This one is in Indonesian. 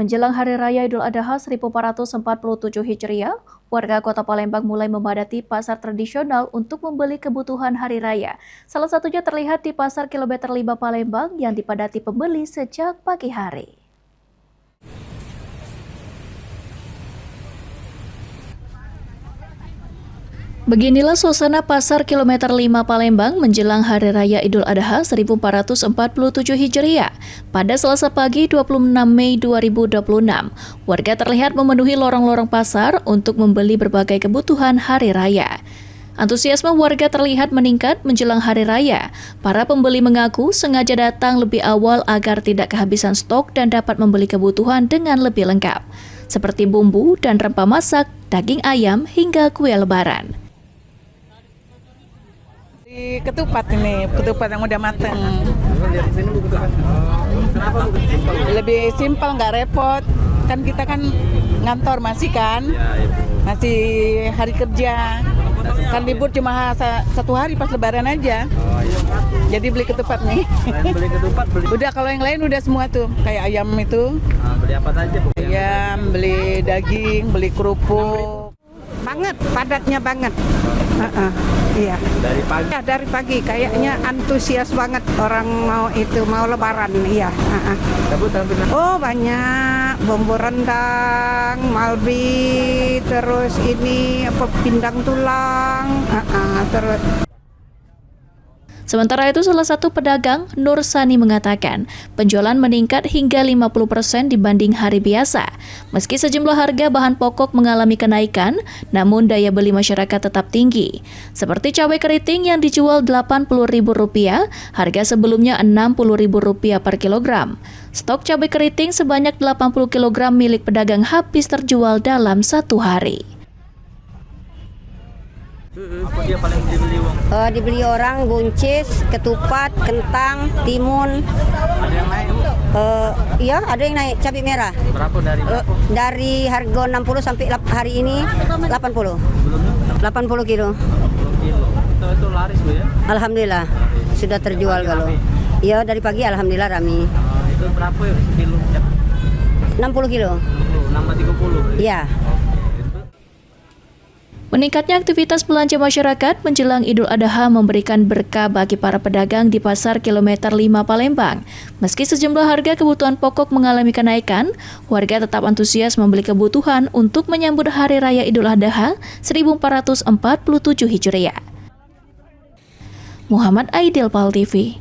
Menjelang Hari Raya Idul Adha 1447 Hijriah, warga Kota Palembang mulai memadati pasar tradisional untuk membeli kebutuhan hari raya. Salah satunya terlihat di Pasar Kilometer 5 Palembang yang dipadati pembeli sejak pagi hari. Beginilah suasana Pasar Kilometer 5 Palembang menjelang Hari Raya Idul Adha 1447 Hijriah. Pada Selasa pagi 26 Mei 2026, warga terlihat memenuhi lorong-lorong pasar untuk membeli berbagai kebutuhan hari raya. Antusiasme warga terlihat meningkat menjelang Hari Raya. Para pembeli mengaku sengaja datang lebih awal agar tidak kehabisan stok dan dapat membeli kebutuhan dengan lebih lengkap, seperti bumbu dan rempah masak, daging ayam, hingga kue lebaran. Ketupat ini, ketupat yang udah mateng. Lebih simpel, nggak repot. Kan kita kan ngantor masih hari kerja. Kan libur cuma satu hari pas lebaran aja. Jadi beli ketupat nih. Udah, kalau yang lain udah semua tuh, kayak ayam itu. Beli apa saja? Ayam, beli daging, beli kerupuk. Banget, padatnya banget. Iya. Dari pagi? Ya, dari pagi kayaknya antusias banget orang mau lebaran, iya. Oh, banyak bumbu rendang, malbi, terus ini pindang tulang, terus. Sementara itu, salah satu pedagang, Nur Sani, mengatakan penjualan meningkat hingga 50% dibanding hari biasa. Meski sejumlah harga bahan pokok mengalami kenaikan, namun daya beli masyarakat tetap tinggi. Seperti cabai keriting yang dijual Rp80.000, harga sebelumnya Rp60.000 per kilogram. Stok cabai keriting sebanyak 80 kg milik pedagang habis terjual dalam satu hari. Apa dia paling dibeli uang? Dibeli orang buncis, ketupat, kentang, timun. Ada yang naik? Iya, ada yang naik cabai merah. Berapa dari berapa? Dari harga 60 sampai hari ini 80. Sebelumnya? 80 kilo. 60 kilo. Itu laris Bu ya? Alhamdulillah, sudah terjual kalau. Iya, dari pagi alhamdulillah rame. Itu berapa ya kilo? 60 kilo. 60, 30? Iya. Meningkatnya aktivitas belanja masyarakat menjelang Idul Adha memberikan berkah bagi para pedagang di Pasar Kilometer 5 Palembang. Meski sejumlah harga kebutuhan pokok mengalami kenaikan, warga tetap antusias membeli kebutuhan untuk menyambut Hari Raya Idul Adha 1447 Hijriah. Muhammad Aidil, PAL TV.